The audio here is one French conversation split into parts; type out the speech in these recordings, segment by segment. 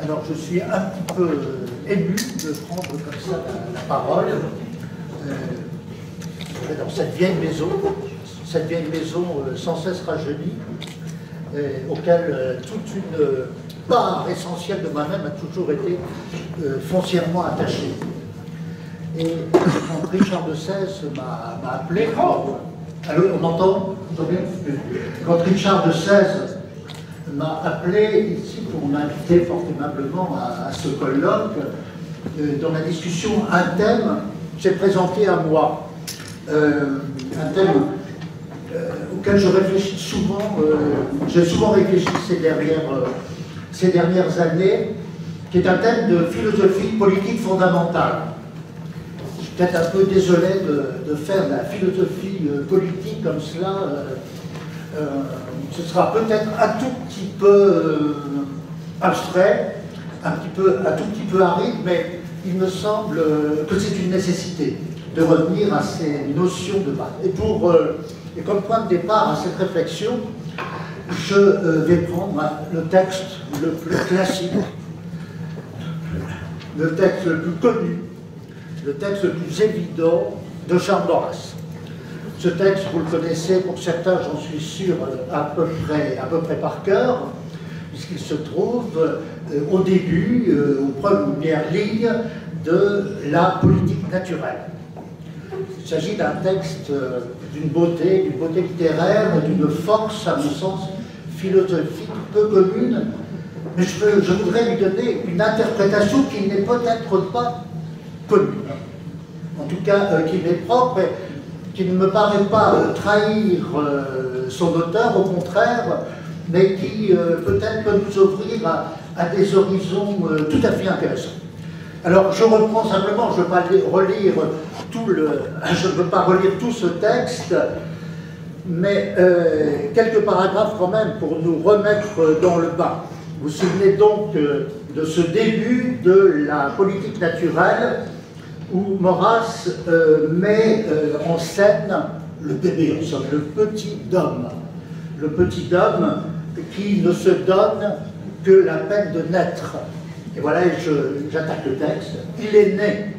Alors, je suis un petit peu ému de prendre comme ça la parole dans cette vieille maison sans cesse rajeunie, auquel toute une part essentielle de moi-même a toujours été foncièrement attachée. Et quand Richard de Sèze m'a appelé, allô, on m'entend? Quand Richard de Sèze m'a appelé ici pour m'inviter fort aimablement à ce colloque, dans la discussion, un thème s'est présenté à moi, un thème auquel je réfléchis souvent, j'ai souvent réfléchi ces dernières années, qui est un thème de philosophie politique fondamentale. Je suis peut-être un peu désolé de faire de la philosophie politique comme cela. Ce sera peut-être un tout petit peu abstrait, un tout petit peu aride, mais il me semble que c'est une nécessité de revenir à ces notions de base. Et comme point de départ à cette réflexion, je vais prendre le texte le plus classique, le texte le plus connu, le texte le plus évident de Charles Maurras. Ce texte, vous le connaissez, pour certains, j'en suis sûr, à peu près par cœur, puisqu'il se trouve au début, aux premières lignes de la politique naturelle. Il s'agit d'un texte d'une beauté littéraire, d'une force, à mon sens, philosophique peu commune, mais je voudrais lui donner une interprétation qui n'est peut-être pas commune, en tout cas qui m'est propre, et qui ne me paraît pas trahir son auteur, au contraire, mais qui peut-être peut nous ouvrir à des horizons tout à fait intéressants. Alors, je reprends simplement, je ne veux pas relire tout ce texte, mais quelques paragraphes quand même pour nous remettre dans le bain. Vous vous souvenez donc de ce début de la politique naturelle, où Maurras met en scène le bébé, en somme, le petit homme qui ne se donne que la peine de naître. Et voilà, j'attaque le texte. Il est né.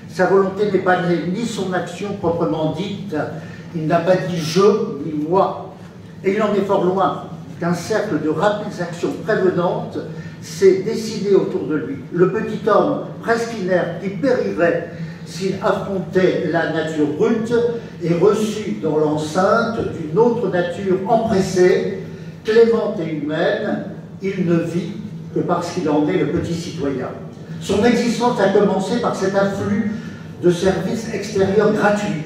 Sa volonté n'est pas née, ni son action proprement dite. Il n'a pas dit « je » ni « moi ». Et il en est fort loin qu'un cercle de rapides actions prévenantes s'est dessiné autour de lui. Le petit homme, presque inerte, qui périrait s'il affrontait la nature brute, est reçu dans l'enceinte d'une autre nature empressée, clémente et humaine. Il ne vit que parce qu'il en est le petit citoyen. Son existence a commencé par cet afflux de services extérieurs gratuits.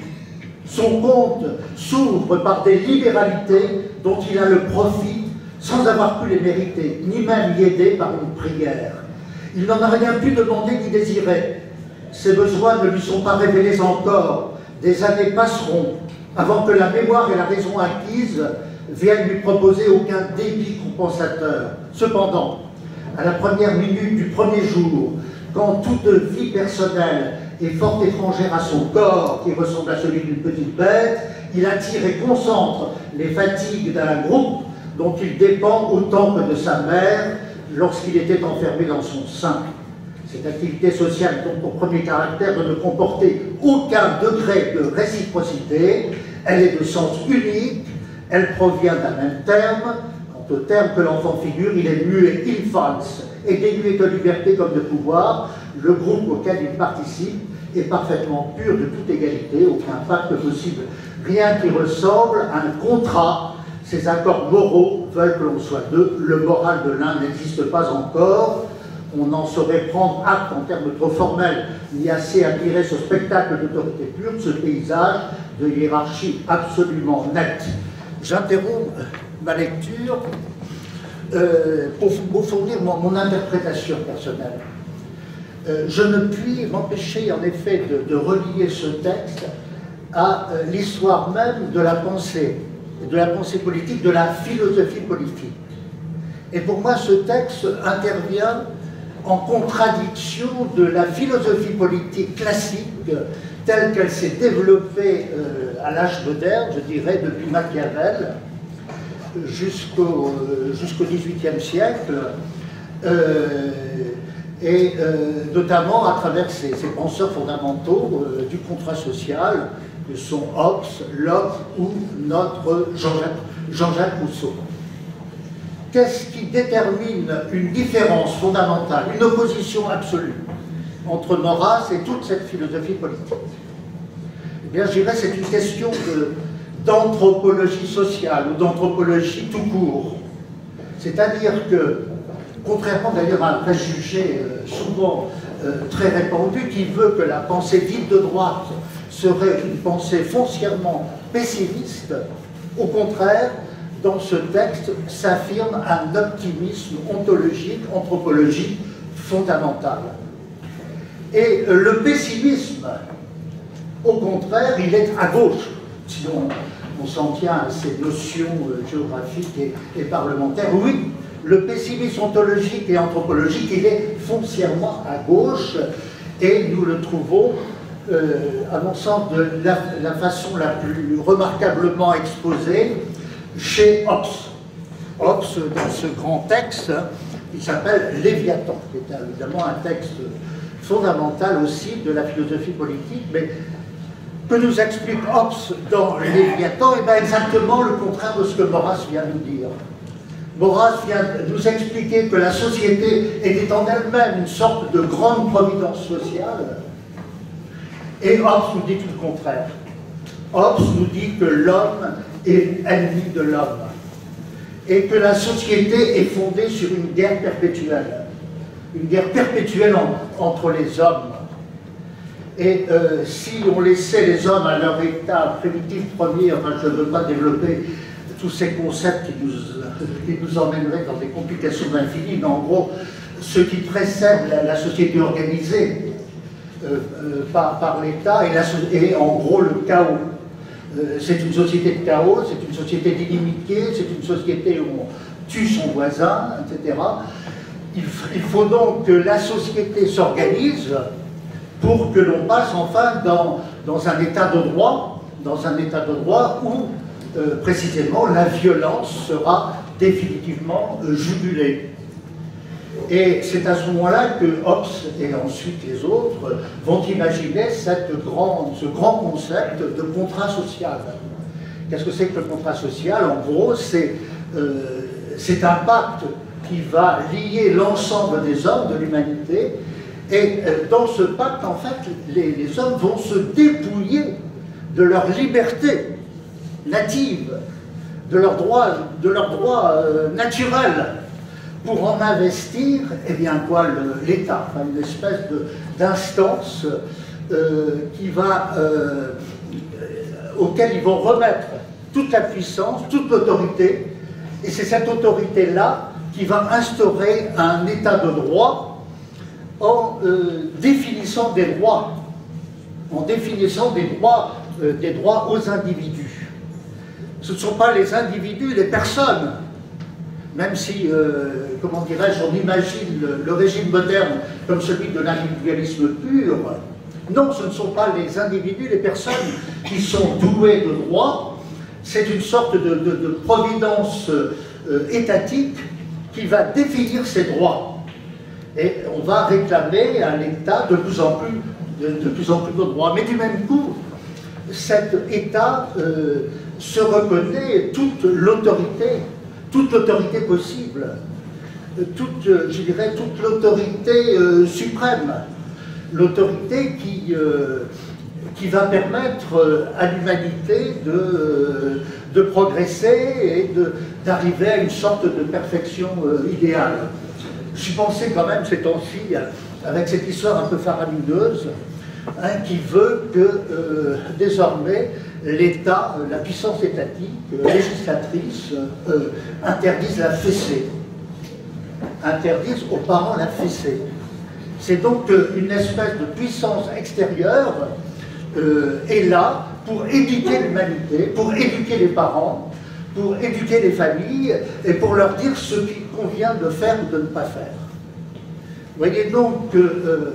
Son compte s'ouvre par des libéralités dont il a le profit sans avoir pu les mériter, ni même y aider par une prière. Il n'en a rien pu demander ni désirer. Ses besoins ne lui sont pas révélés encore. Des années passeront avant que la mémoire et la raison acquise viennent lui proposer aucun débit compensateur. Cependant, à la première minute du premier jour, quand toute vie personnelle est fort étrangère à son corps, qui ressemble à celui d'une petite bête, il attire et concentre les fatigues d'un groupe dont il dépend autant que de sa mère lorsqu'il était enfermé dans son sein. Cette activité sociale donc pour premier caractère de ne comporter aucun degré de réciprocité, elle est de sens unique, elle provient d'un même terme. Quant au terme que l'enfant figure, il est muet infans et dénué de liberté comme de pouvoir. Le groupe auquel il participe est parfaitement pur de toute égalité, aucun pacte possible, rien qui ressemble à un contrat. Ces accords moraux veulent que l'on soit deux. Le moral de l'un n'existe pas encore. On n'en saurait prendre acte en termes trop formels, ni assez admirer ce spectacle d'autorité pure, ce paysage de hiérarchie absolument nette. J'interromps ma lecture pour vous fournir mon interprétation personnelle. Je ne puis m'empêcher en effet de relier ce texte à l'histoire même de la pensée politique, de la philosophie politique. Et pour moi, ce texte intervient en contradiction de la philosophie politique classique telle qu'elle s'est développée à l'âge moderne, je dirais, depuis Machiavel jusqu'au XVIIIe siècle, et notamment à travers ces penseurs fondamentaux du contrat social, que sont Hobbes, Locke ou notre Jean-Jacques Rousseau. Qu'est-ce qui détermine une différence fondamentale, une opposition absolue entre Maurras et toute cette philosophie politique? Eh bien, je dirais que c'est une question d'anthropologie sociale ou d'anthropologie tout court. C'est-à-dire que, contrairement d'ailleurs à un préjugé souvent très répandu qui veut que la pensée dite de droite serait une pensée foncièrement pessimiste, au contraire, dans ce texte s'affirme un optimisme ontologique, anthropologique fondamental. Et le pessimisme, au contraire, il est à gauche, si on s'en tient à ces notions géographiques et parlementaires. Oui, le pessimisme ontologique et anthropologique, il est foncièrement à gauche, et nous le trouvons, à mon sens, de la façon la plus remarquablement exposée chez Hobbes. Hobbes, dans ce grand texte, qui s'appelle Léviathan, qui est évidemment un texte fondamental aussi de la philosophie politique, mais que nous explique Hobbes dans Léviathan, et bien exactement le contraire de ce que Maurras vient nous dire. Maurras vient nous expliquer que la société était en elle-même une sorte de grande providence sociale, et Hobbes nous dit tout le contraire. Hobbes nous dit que l'homme est ennemi de l'homme, et que la société est fondée sur une guerre perpétuelle entre les hommes. Et si on laissait les hommes à leur état primitif premier, enfin je ne veux pas développer tous ces concepts qui nous emmèneraient dans des complications infinies, mais en gros, ce qui précède la société organisée par l'État et en gros le chaos. C'est une société de chaos, c'est une société d'inimitié, c'est une société où on tue son voisin, etc. Il faut donc que la société s'organise pour que l'on passe enfin dans un état de droit, où précisément la violence sera définitivement jugulée. Et c'est à ce moment-là que Hobbes et ensuite les autres vont imaginer ce grand concept de contrat social. Qu'est-ce que c'est que le contrat social? En gros, c'est un pacte qui va lier l'ensemble des hommes de l'humanité. Et dans ce pacte, en fait, les hommes vont se dépouiller de leur liberté native, de leurs droits naturels, pour en investir, eh bien quoi, l'État, enfin, une espèce d'instance auquel ils vont remettre toute la puissance, toute l'autorité, et c'est cette autorité-là qui va instaurer un État de droit en définissant des droits, des droits aux individus. Ce ne sont pas les individus, les personnes, même si, comment dirais-je, on imagine le régime moderne comme celui de l'individualisme pur. Non, ce ne sont pas les individus, les personnes qui sont douées de droits. C'est une sorte de providence étatique qui va définir ces droits. Et on va réclamer à l'État de plus en plus de droits. Mais du même coup, cet État se reconnaît toute l'autorité possible, je dirais toute l'autorité suprême, l'autorité qui va permettre à l'humanité de progresser et d'arriver à une sorte de perfection idéale. Je suis pensé quand même ces temps-ci avec cette histoire un peu faramineuse, qui veut que désormais l'État, la puissance étatique, législatrice, interdise la fessée, interdise aux parents la fessée. C'est donc une espèce de puissance extérieure est là pour éduquer l'humanité, pour éduquer les parents, pour éduquer les familles et pour leur dire ce qu'il convient de faire ou de ne pas faire. Vous voyez donc que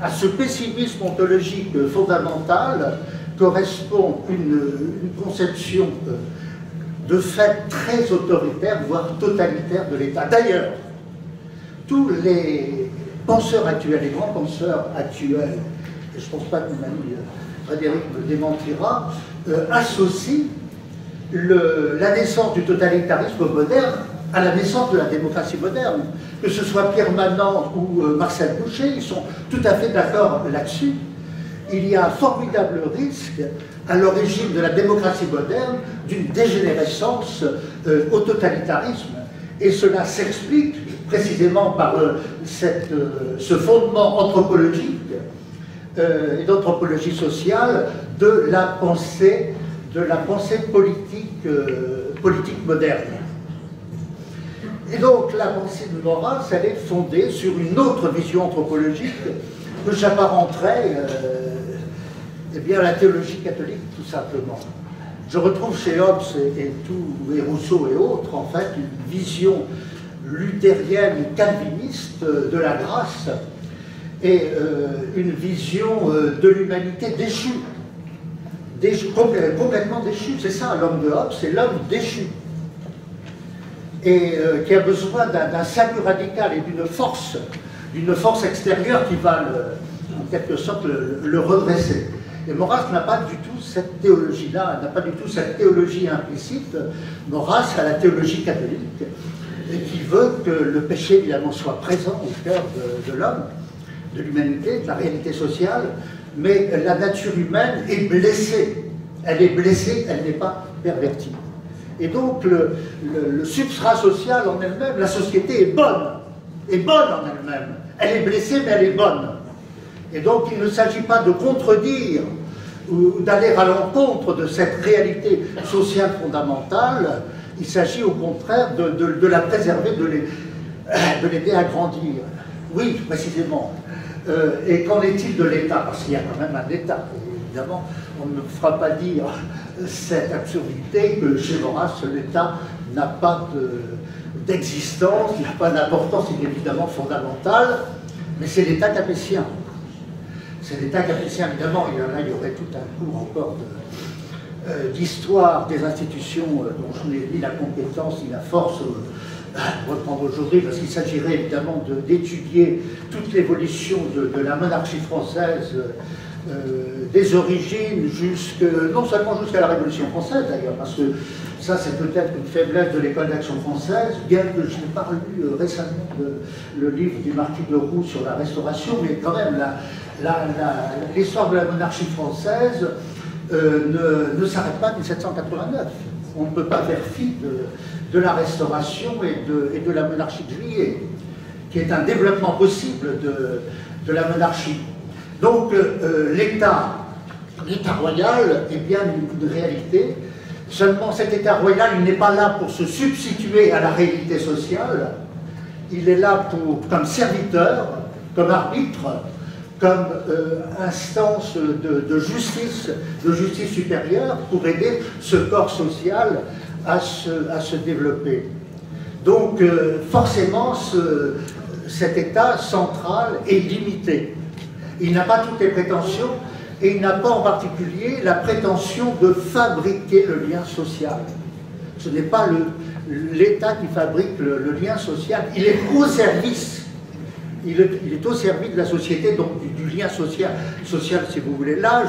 à ce pessimisme ontologique fondamental correspond une conception de fait très autoritaire, voire totalitaire de l'État. D'ailleurs, tous les penseurs actuels, les grands penseurs actuels, et je ne pense pas que mon ami Frédéric me démentira, associent la naissance du totalitarisme moderne à la naissance de la démocratie moderne. Que ce soit Pierre Manant ou Marcel Boucher, ils sont tout à fait d'accord là-dessus. Il y a un formidable risque à l'origine de la démocratie moderne d'une dégénérescence au totalitarisme. Et cela s'explique précisément par ce fondement anthropologique et d'anthropologie sociale de la pensée politique moderne. Et donc la pensée de Maurras, elle est fondée sur une autre vision anthropologique que j'apparenterais eh bien, à la théologie catholique, tout simplement. Je retrouve chez Hobbes et Rousseau et autres, en fait, une vision luthérienne ou calviniste de la grâce et une vision de l'humanité déchue. Complètement déchu, c'est ça, l'homme de Hobbes, c'est l'homme déchu. Et qui a besoin d'un salut radical et d'une force extérieure qui va, en quelque sorte, le redresser. Et Maurras n'a pas du tout cette théologie-là, n'a pas du tout cette théologie implicite. Maurras a la théologie catholique, et qui veut que le péché, évidemment, soit présent au cœur de l'homme, de l'humanité, de la réalité sociale, mais la nature humaine est blessée. Elle est blessée, elle n'est pas pervertie. Et donc, le substrat social en elle-même, la société est bonne en elle-même. Elle est blessée, mais elle est bonne. Et donc, il ne s'agit pas de contredire ou d'aller à l'encontre de cette réalité sociale fondamentale. Il s'agit au contraire de la préserver, de l'aider à grandir. Oui, précisément. Et qu'en est-il de l'État? Parce qu'il y a quand même un État. Évidemment, on ne me fera pas dire cette absurdité que chez Maurras, l'État n'a pas d'existence, n'a pas d'importance, il est évidemment fondamental, mais c'est l'État capétien. C'est l'État capétien, évidemment, il y aurait tout un cours encore d'histoire des institutions dont je n'ai ni la compétence ni la force reprendre aujourd'hui, parce qu'il s'agirait évidemment d'étudier toute l'évolution de la monarchie française, des origines, non seulement jusqu'à la Révolution française d'ailleurs, parce que ça c'est peut-être une faiblesse de l'école d'action française, bien que je n'ai pas lu récemment le livre du marquis de Roux sur la Restauration, mais quand même l'histoire de la monarchie française ne s'arrête pas en 1789. On ne peut pas faire fi de la Restauration et de la monarchie de Juillet, qui est un développement possible de la monarchie. Donc l'État royal est bien une réalité, seulement cet État royal, il n'est pas là pour se substituer à la réalité sociale, il est là comme serviteur, comme arbitre, comme instance de justice supérieure pour aider ce corps social à se développer. Donc forcément cet État central est limité. Il n'a pas toutes les prétentions et il n'a pas en particulier la prétention de fabriquer le lien social. Ce n'est pas l'État qui fabrique le lien social, il est au service. Il est au service de la société, donc du lien social si vous voulez. Là,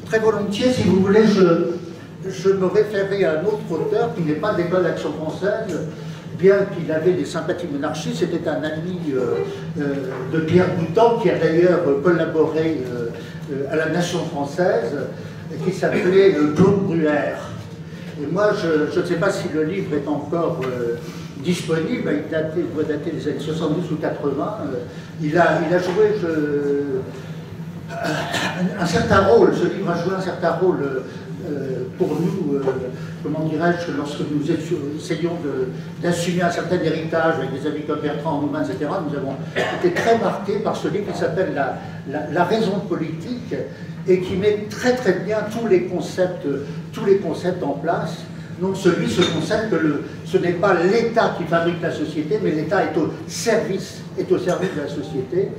très volontiers, si vous voulez, je me référais à un autre auteur qui n'est pas d'école d'action française, bien qu'il avait des sympathies monarchistes. C'était un ami de Pierre Boutan, qui a d'ailleurs collaboré à la Nation française, qui s'appelait Claude Bruère. Et moi, je ne sais pas si le livre est encore disponible, il doit dater des années 70 ou 80. Il a joué un certain rôle, ce livre a joué un certain rôle pour nous, comment dirais-je, lorsque nous essayons d'assumer un certain héritage avec des amis comme Bertrand Nouman, etc., nous avons été très marqués par ce livre qui s'appelle la raison politique et qui met très très bien tous les concepts en place. Donc ce concept que ce n'est pas l'État qui fabrique la société, mais l'État est au service de la société.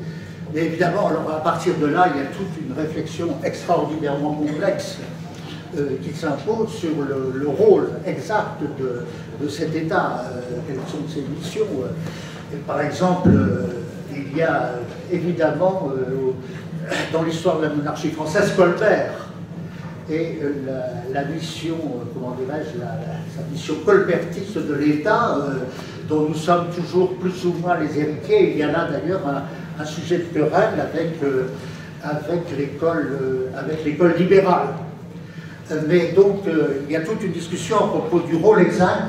Et évidemment, alors à partir de là, il y a toute une réflexion extraordinairement complexe qui s'impose sur le rôle exact de cet État, quelles sont ses missions. par exemple, il y a évidemment dans l'histoire de la monarchie française Colbert et la mission, comment dirais-je, sa mission colbertiste de l'État, dont nous sommes toujours plus ou moins les héritiers. Il y a là d'ailleurs un sujet de querelle avec l'école libérale. Mais donc, il y a toute une discussion à propos du rôle exact,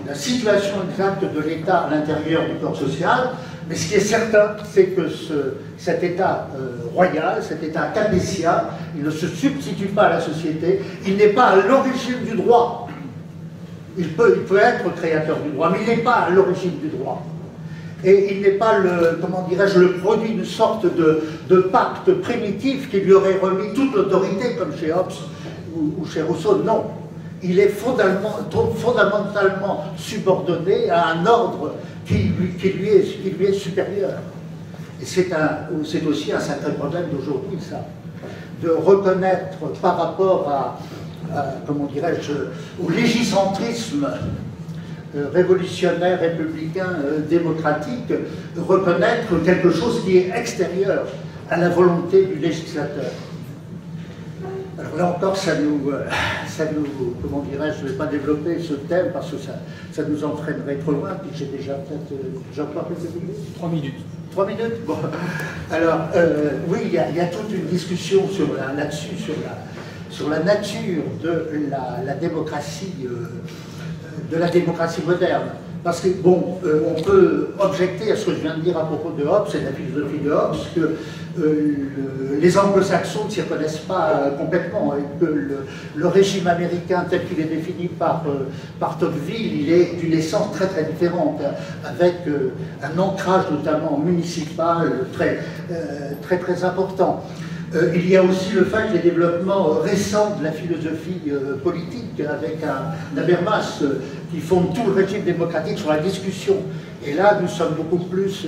la situation exacte de l'État à l'intérieur du corps social. Mais ce qui est certain, c'est que cet État royal, cet État capétien, il ne se substitue pas à la société, il n'est pas à l'origine du droit. Il peut être créateur du droit, mais il n'est pas à l'origine du droit. Et il n'est pas comment dirais-je, le produit d'une sorte de pacte primitif qui lui aurait remis toute l'autorité, comme chez Hobbes ou chez Rousseau. Non. Il est fondamentalement subordonné à un ordre qui lui est supérieur. Et c'est aussi un sacré problème d'aujourd'hui, ça. De reconnaître par rapport comment dirais-je, au légicentrisme révolutionnaire, républicain, démocratique, reconnaître quelque chose qui est extérieur à la volonté du législateur. Alors là encore, ça nous comment dirais-je, je ne vais pas développer ce thème parce que ça nous entraînerait trop loin, puis j'ai déjà peut-être, j'ai encore quelques minutes. 3 minutes. 3 minutes. Bon. Alors, oui, il y a toute une discussion là-dessus, sur la nature de la démocratie, moderne. Parce que, bon, on peut objecter à ce que je viens de dire à propos de Hobbes et de la philosophie de Hobbes, que les anglo-saxons ne s'y reconnaissent pas complètement, et que le régime américain tel qu'il est défini par Tocqueville, il est d'une essence très très différente, avec un ancrage notamment municipal très important. Il y a aussi le fait que les développements récents de la philosophie politique, avec un Habermas qui fonde tout le régime démocratique sur la discussion. Et là, nous sommes beaucoup plus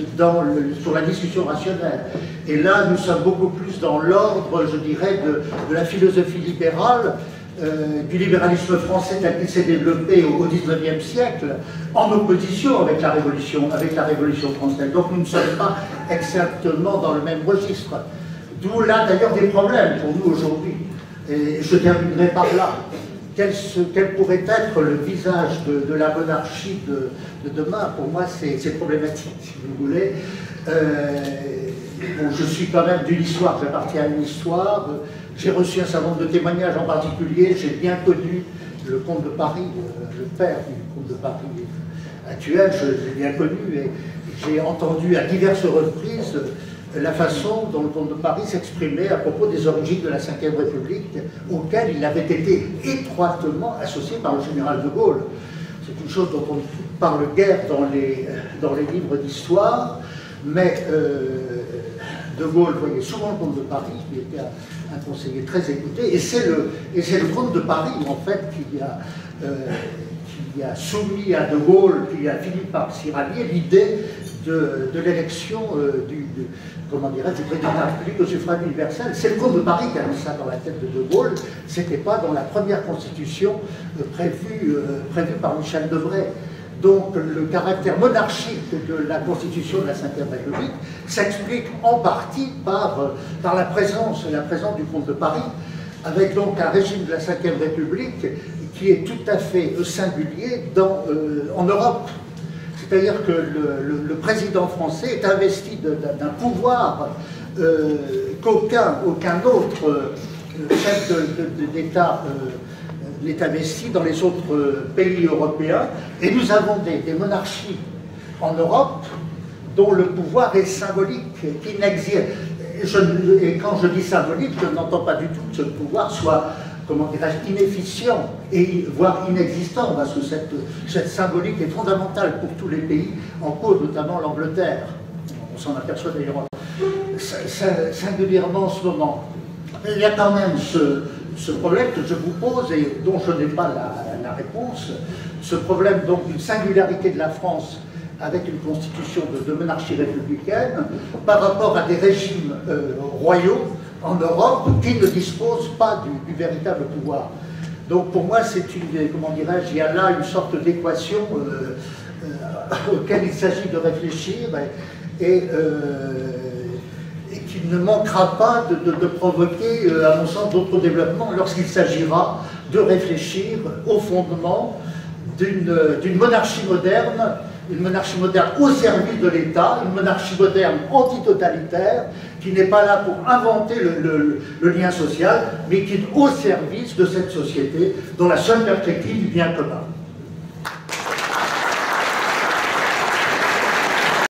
sur la discussion rationnelle. Et là, nous sommes beaucoup plus dans l'ordre, je dirais, de la philosophie libérale, du libéralisme français tel qu'il s'est développé au XIXe siècle, en opposition avec la Révolution française. Donc nous ne sommes pas exactement dans le même registre. D'où là d'ailleurs des problèmes pour nous aujourd'hui. Et je terminerai par là. Quel pourrait être le visage de la monarchie de demain? Pour moi, c'est problématique, si vous voulez. Bon, je suis quand même d'une histoire, j'appartiens à une histoire. J'ai reçu un certain nombre de témoignages en particulier. J'ai bien connu le comte de Paris, le père du comte de Paris actuel, je l'ai bien connu. Et j'ai entendu à diverses reprises la façon dont le comte de Paris s'exprimait à propos des origines de la Ve République, auxquelles il avait été étroitement associé par le général de Gaulle. C'est une chose dont on ne parle guère dans les livres d'histoire, mais de Gaulle voyait souvent le comte de Paris, qui était un conseiller très écouté, et c'est le comte de Paris, en fait, qui a soumis à de Gaulle, qui a fini par s'y rallier, l'idée de l'élection du président de la République au suffrage universel. C'est le comte de Paris qui a mis ça dans la tête de Gaulle. C'était pas dans la première constitution prévue par Michel Debré. Donc le caractère monarchique de la constitution de la Ve République s'explique en partie par la présence du comte de Paris, avec donc un régime de la Ve République qui est tout à fait singulier en Europe. C'est-à-dire que le président français est investi d'un pouvoir qu'aucun autre chef d'État n'est investi dans les autres pays européens. Et nous avons des monarchies en Europe dont le pouvoir est symbolique, qui n'existe. Et quand je dis symbolique, je n'entends pas du tout que ce pouvoir soit, comment dirais-je, inefficient, et voire inexistant, parce que cette symbolique est fondamentale pour tous les pays, en cause notamment l'Angleterre. On s'en aperçoit d'ailleurs singulièrement en ce moment. Mais il y a quand même ce problème que je vous pose et dont je n'ai pas la réponse, ce problème donc d'une singularité de la France avec une constitution de monarchie républicaine par rapport à des régimes royaux en Europe qui ne disposent pas du véritable pouvoir. Donc pour moi, c'est comment dirais-je, il y a là une sorte d'équation auquel il s'agit de réfléchir et qui ne manquera pas de provoquer, à mon sens, d'autres développements lorsqu'il s'agira de réfléchir au fondement d'une monarchie moderne, une monarchie moderne au service de l'État, une monarchie moderne antitotalitaire, qui n'est pas là pour inventer le lien social, mais qui est au service de cette société, dont la seule perspective du bien commun.